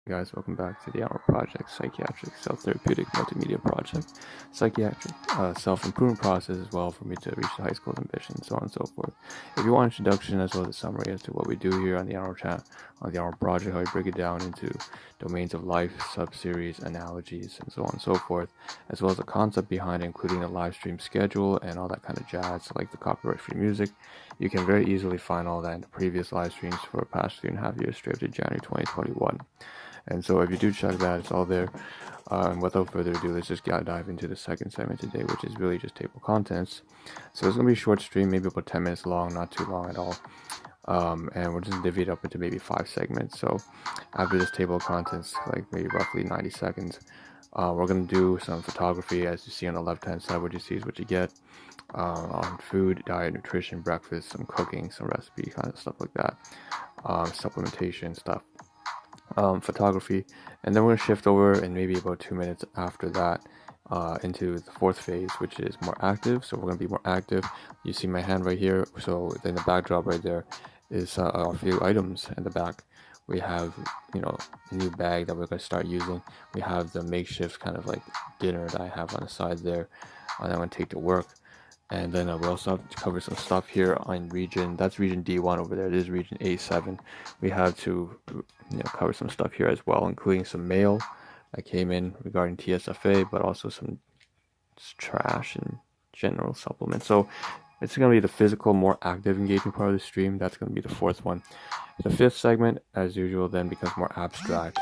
Guys, welcome back to the Ahn Rho Project, psychiatric self-therapeutic multimedia project, psychiatric self-improvement process as well for me to reach the high school ambition, so on and so forth. If you want an introduction as well as a summary as to what we do here on the Ahn Rho chat, on the Ahn Rho Project, how we break it down into domains of life, sub-series, analogies, and so on and so forth, as well as the concept behind it, including the live stream schedule and all that kind of jazz, like the copyright-free music, you can very easily find all that in the previous live streams for the past 3.5 years, straight to January 2021. And so if you do check that, it's all there. And without further ado, let's just dive into the second segment today, which is really just table contents. So it's going to be a short stream, maybe about 10 minutes long, not too long at all. And we'll just divvy it up into maybe 5 segments. So after this table of contents, like maybe roughly 90 seconds, we're going to do some photography. As you see on the left-hand side, what you see is what you get. On food, diet, nutrition, breakfast, some cooking, some recipe kind of stuff like that. Supplementation stuff. Photography, and then we're going to shift over in maybe about 2 minutes after that into the fourth phase, which is more active. So we're going to be more active. You see my hand right here, so in the backdrop right there is a few items in the back. We have, a new bag that we're going to start using. We have the makeshift kind of like dinner that I have on the side there that I'm going to take to work. And then we also have to cover some stuff here on region. That's region D1 over there. This is region A7. We have to cover some stuff here as well, including some mail that came in regarding TSFA, but also some trash and general supplements. So it's going to be the physical, more active engaging part of the stream. That's going to be the fourth one. The fifth segment, as usual, then becomes more abstract,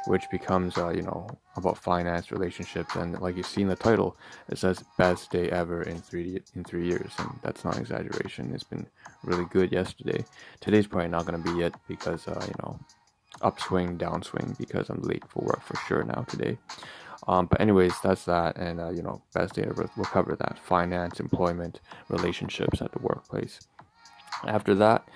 which becomes, about finance, relationships, and like you see in the title, it says best day ever in 3 years, and that's not an exaggeration. It's been really good yesterday. Today's probably not going to be it because, upswing, downswing, because I'm late for work for sure now today. But anyways, that's that, and best day ever. We'll cover that: finance, employment, relationships at the workplace. After that,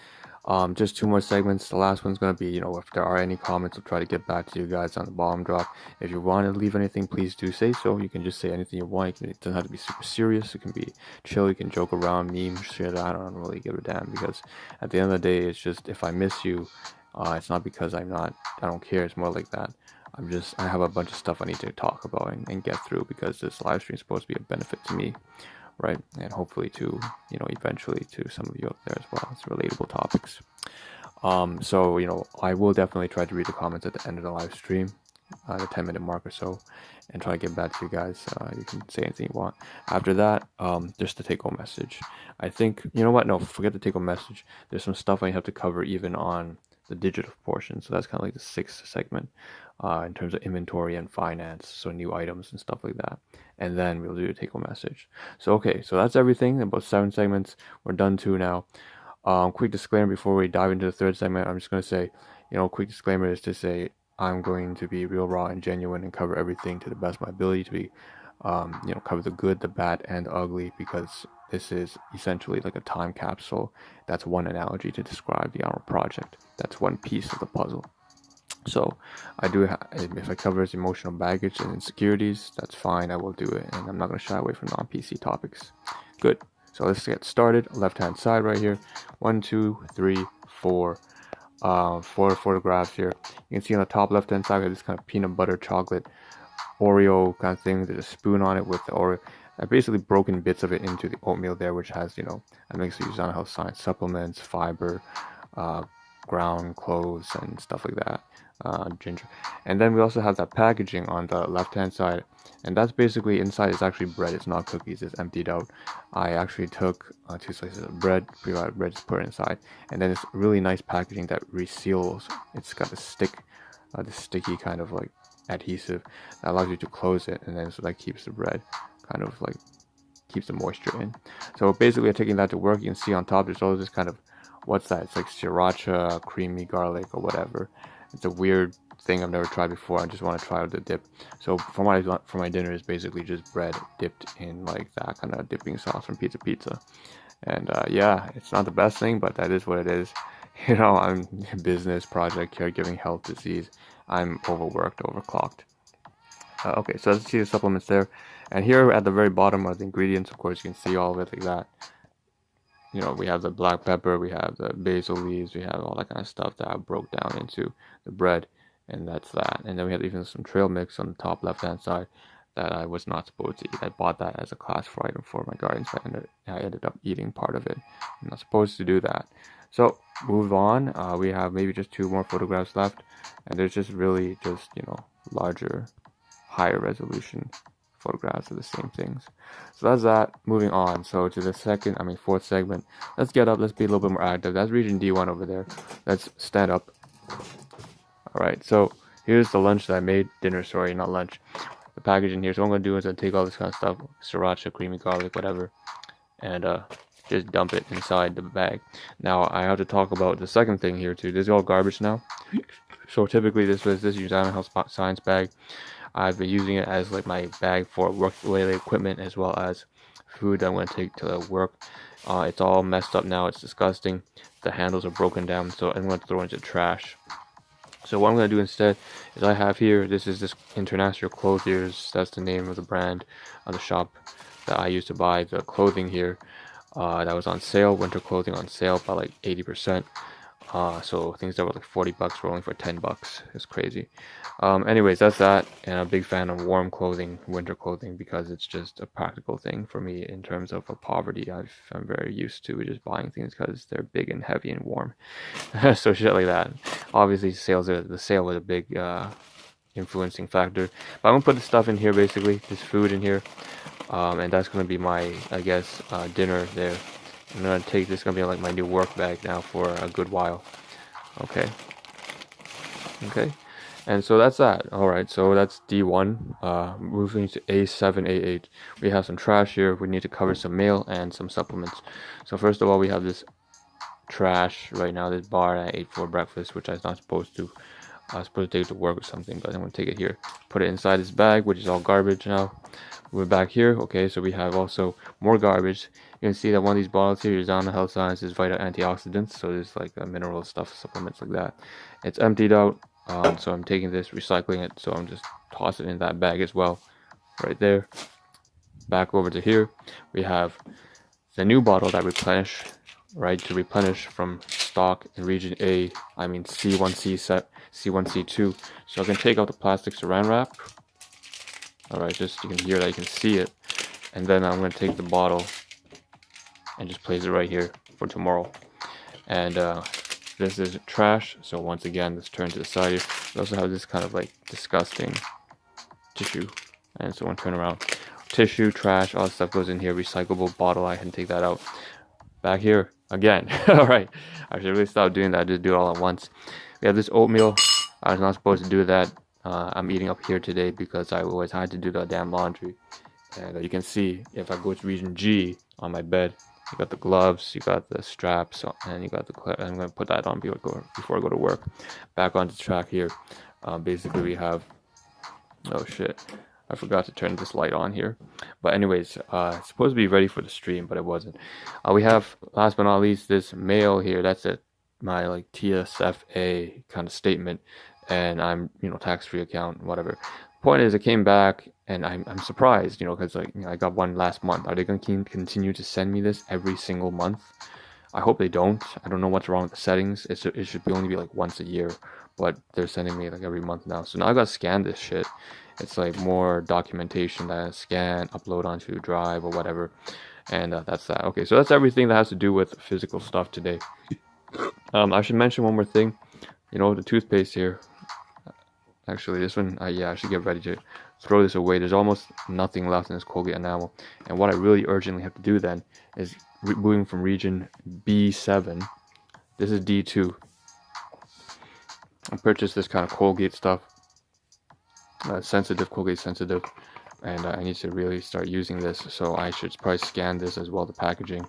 just 2 more segments. The last one's going to be, if there are any comments, I'll try to get back to you guys on the bottom drop. If you want to leave anything, please do say so. You can just say anything you want. It doesn't have to be super serious. It can be chill. You can joke around, meme, shit. I don't really give a damn, because at the end of the day, it's just, if I miss you, it's not because I don't care. It's more like that. I have a bunch of stuff I need to talk about and get through, because this live stream is supposed to be a benefit to me, right? And hopefully to, eventually to some of you out there as well. It's relatable topics. So, I will definitely try to read the comments at the end of the live stream, the 10-minute mark or so, and try to get back to you guys. You can say anything you want. After that, just the take-home message. I think, you know what? No, forget the take-home message. There's some stuff I have to cover even on the digital portion. So that's kind of like the 6th segment in terms of inventory and finance. So new items and stuff like that. And then we'll do a take-home message. So, okay, so that's everything. About 7 segments. We're done 2 now. Quick disclaimer before we dive into the 3rd segment. I'm just going to say, quick disclaimer is to say I'm going to be real, raw, and genuine and cover everything to the best of my ability to be, cover the good, the bad, and the ugly, because this is essentially like a time capsule. That's one analogy to describe the Ahn Rho Project. That's one piece of the puzzle. So if I cover emotional baggage and insecurities, that's fine. I will do it, and I'm not going to shy away from non-PC topics. Good. So let's get started. Left-hand side right here. 1, 2, 3, 4. 4 photographs here. You can see on the top left-hand side, we have this kind of peanut butter chocolate Oreo kind of thing. There's a spoon on it with the Oreo. I basically broken bits of it into the oatmeal there, which has, a mix of Usana Health Science supplements, fiber, ground cloves, and stuff like that. Ginger. And then we also have that packaging on the left hand side, and that's basically inside is actually bread. It's not cookies. It's emptied out. I actually took 2 slices of bread, pre-rotted bread, just put it inside, and then it's really nice packaging that reseals. It's got a sticky kind of like adhesive that allows you to close it, and then so that keeps the bread kind of like keeps the moisture in. So basically, I'm taking that to work. You can see on top there's all this kind of, what's that? It's like sriracha, creamy garlic, or whatever. It's a weird thing I've never tried before. I just want to try out the dip. So for what I want for my dinner is basically just bread dipped in like that kind of dipping sauce from Pizza. And yeah, it's not the best thing, but that is what it is. I'm business, project, caregiving, health, disease. I'm overworked, overclocked. Okay, so let's see the supplements there. And here at the very bottom are the ingredients. Of course, you can see all of it like that. We have the black pepper, we have the basil leaves, we have all that kind of stuff that I broke down into the bread. and that's that. And then we have even some trail mix on the top left hand side that I was not supposed to eat. I bought that as a class 4 item for my garden, so I ended up eating part of it. I'm not supposed to do that. So move on. We have maybe just 2 more photographs left, and there's just really just, you know, larger, higher resolution photographs of the same things. So that's that. Moving on. So to the fourth segment. Let's get up. Let's be a little bit more active. That's region D1 over there. Let's stand up. All right. So here's the lunch that I made. Dinner, sorry, not lunch. The package in here. So what I'm gonna do is I'll take all this kind of stuff, sriracha, creamy garlic, whatever, and just dump it inside the bag. Now I have to talk about the second thing here too. This is all garbage now. So typically this Usana Health Science bag. I've been using it as like my bag for work-related equipment as well as food that I'm going to take to work. It's all messed up now. It's disgusting. The handles are broken down, so I'm going to throw it into trash. So what I'm going to do instead is I have here, this is this International Clothiers. That's the name of the brand on the shop that I used to buy the clothing here. That was on sale, winter clothing on sale by like 80%. So things that were like $40 were only for $10. It's crazy. Anyways, that's that. And I'm a big fan of warm clothing, winter clothing, because it's just a practical thing for me in terms of poverty. I'm very used to just buying things because they're big and heavy and warm. So shit like that. Obviously, the sale was a big influencing factor. But I'm gonna put the stuff in here, basically, this food in here, and that's gonna be my, I guess, dinner there. I'm gonna take this, gonna be like my new work bag now for a good while. Okay, and so that's that. All right, so that's D1. Moving to A7, A8. We have some trash here. We need to cover some mail and some supplements. So first of all, we have this trash right now. This bar I ate for breakfast, which I was not supposed to. I was supposed to take it to work or something, but I'm gonna take it here. Put it inside this bag, which is all garbage now. We're back here. Okay, so we have also more garbage. You can see that one of these bottles here is on the Health Sciences Vita Antioxidants, so there's like mineral stuff, supplements like that. It's emptied out, so I'm taking this, recycling it, so I'm just tossing it in that bag as well, right there. Back over to here, we have the new bottle that replenish, right, to replenish from stock in region A, I mean C1C set, C1C2. So I can take out the plastic saran wrap. Alright, just you can hear that, you can see it. And then I'm going to take the bottle and just place it right here for tomorrow. And this is trash, so once again, let's turn to the side here. We also have this kind of like disgusting tissue. And so I'm going to turn around. Tissue, trash, all that stuff goes in here. Recyclable bottle, I can take that out. Back here, again. Alright, I should really stop doing that, just do it all at once. We have this oatmeal. I was not supposed to do that. I'm eating up here today because I always had to do the damn laundry. And you can see if I go to region G on my bed, you got the gloves, you got the straps, and you got the clip. I'm going to put that on before I go to work. Back on the track here. Basically, we have, oh shit, I forgot to turn this light on here. But anyways, it's supposed to be ready for the stream, but it wasn't. We have, last but not least, this mail here. That's it, my like TSFA kind of statement. And I'm, tax-free account, whatever. Point is, it came back, and I'm surprised, because I got one last month. Are they going to continue to send me this every single month? I hope they don't. I don't know what's wrong with the settings. It should only be like once a year, but they're sending me like every month now. So now I got to scan this shit. It's like more documentation that I scan, upload onto Drive or whatever, and that's that. Okay, so that's everything that has to do with physical stuff today. I should mention one more thing. The toothpaste here. Actually, this one, I should get ready to throw this away. There's almost nothing left in this Colgate enamel. And what I really urgently have to do then is moving from region B7. This is D2. I purchased this kind of Colgate stuff. Colgate sensitive. And I need to really start using this. So I should probably scan this as well, the packaging,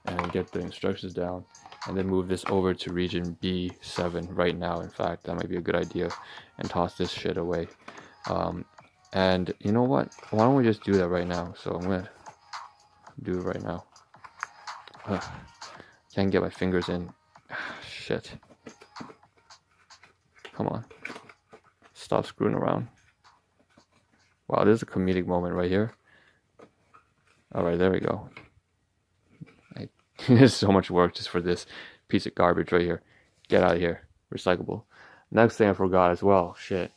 and get the instructions down. And then move this over to region B7 right now. In fact, that might be a good idea, and toss this shit away. And you know what? Why don't we just do that right now? So I'm gonna do it right now. Can't get my fingers in. Shit. Come on. Stop screwing around. Wow, this is a comedic moment right here. Alright, there we go. There's so much work just for this piece of garbage right here. Get out of here. Recyclable. Next thing I forgot as well. Shit.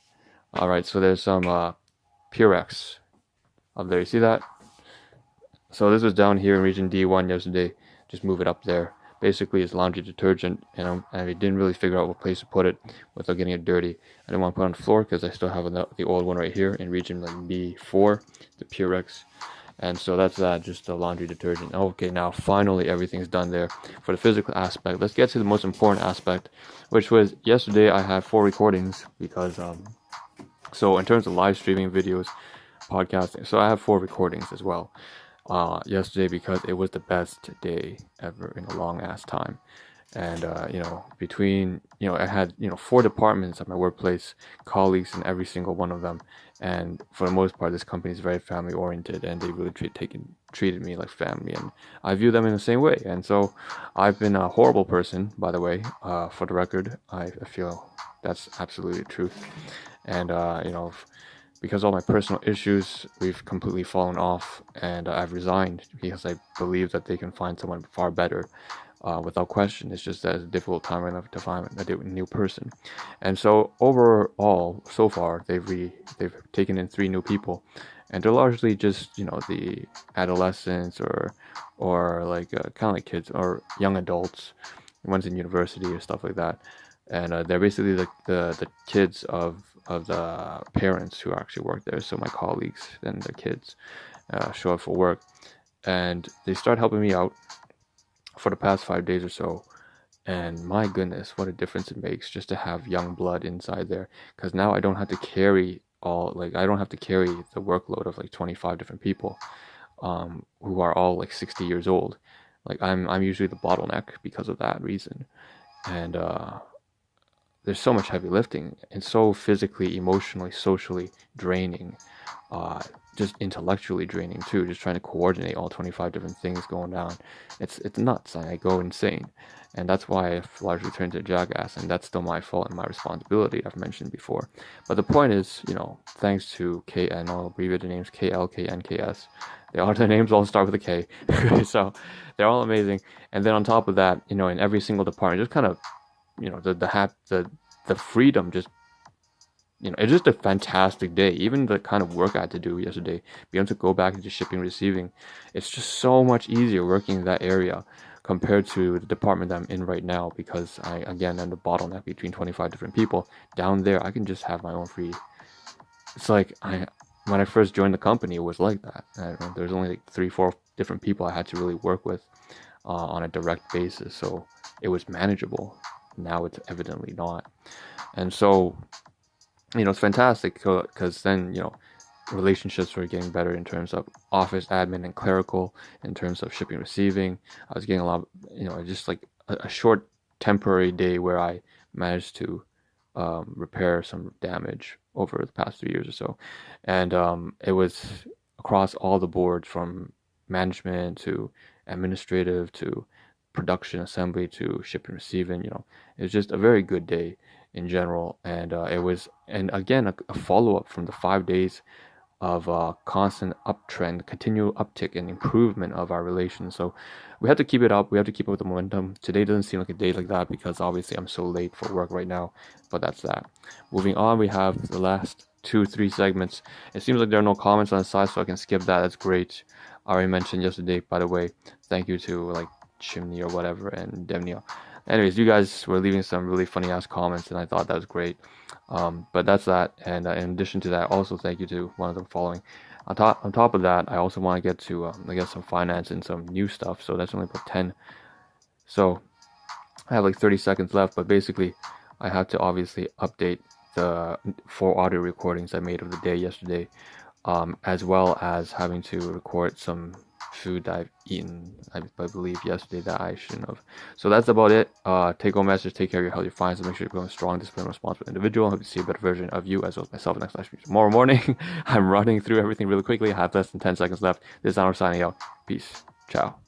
All right, so there's some Purex up there. You see that? So this was down here in region D1 yesterday. Just move it up there. Basically, it's laundry detergent, and I didn't really figure out what place to put it without getting it dirty. I didn't want to put it on the floor because I still have the old one right here in region like B4, the Purex. And so that's that, just the laundry detergent. Okay, now finally everything's done there for the physical aspect. Let's get to the most important aspect, which was yesterday I had 4 recordings because so in terms of live streaming videos, podcasting, so I have 4 recordings as well. Yesterday because it was the best day ever in a long ass time. And between I had 4 departments at my workplace, colleagues in every single one of them, and for the most part this company is very family oriented, and they really treated me like family, and I view them in the same way. And so I've been a horrible person, by the way, for the record. I feel that's absolutely the truth. And because all my personal issues, we've completely fallen off, and I've resigned because I believe that they can find someone far better. Without question, it's just that it's a difficult time right now to find a new person. And so overall, so far, they've taken in 3 new people, and they're largely just the adolescents or like kind of like kids or young adults, ones in university or stuff like that. And they're basically the kids of the parents who actually work there. So my colleagues and the kids show up for work, and they start helping me out for the past 5 days or so. And my goodness, what a difference it makes just to have young blood inside there, because now I don't have to carry the workload of like 25 different people who are all like 60 years old. Like I'm usually the bottleneck because of that reason. And there's so much heavy lifting, and so physically, emotionally, socially draining, just intellectually draining too, just trying to coordinate all 25 different things going down. It's nuts. I go insane, and that's why I've largely turned to a jackass, and that's still my fault and my responsibility, I've mentioned before. But the point is, thanks to KN, I'll abbreviate the names, KL, KN, KS. Their names all start with a K. So they're all amazing. And then on top of that, in every single department, just kind of the freedom, just it's just a fantastic day. Even the kind of work I had to do yesterday, being able to go back into shipping, receiving, it's just so much easier working in that area compared to the department that I'm in right now, because I'm the bottleneck between 25 different people. Down there, I can just have my own free. It's like when I first joined the company, it was like that. There's only like 3-4 different people I had to really work with on a direct basis, so it was manageable. Now it's evidently not. And so it's fantastic because then relationships were getting better in terms of office admin and clerical, in terms of shipping, receiving. I was getting a lot, just like a short temporary day where I managed to repair some damage over the past 3 years or so. And it was across all the boards, from management to administrative to production, assembly to shipping, receiving. It was just a very good day in general. And it was, and again, a follow-up from the 5 days of constant uptrend, continual uptick and improvement of our relations. So we have to keep it up. We have to keep up with the momentum. Today doesn't seem like a day like that because obviously I'm so late for work right now, but that's that. Moving on, we have the last 2-3 segments. It seems like there are no comments on the side, so I can skip that. That's great. I already mentioned yesterday, by the way. Thank you to like Chimney or whatever and Demnio. Anyways, you guys were leaving some really funny ass comments, and I thought that was great. But that's that. And in addition to that, also thank you to one of them following. On top of that, I also want to get to some finance and some new stuff. So that's only about 10. So I have like 30 seconds left, but basically I have to obviously update the 4 audio recordings I made of the day yesterday, as well as having to record some food that I've eaten, I believe, yesterday that I shouldn't have. So that's about it. Take home message: take care of your health, your finances, make sure you're becoming a strong, disciplined, responsible individual. I hope to see a better version of you as well as myself next live stream tomorrow morning. I'm running through everything really quickly. I have less than 10 seconds left. This is Ahn Rho signing out. Peace. Ciao.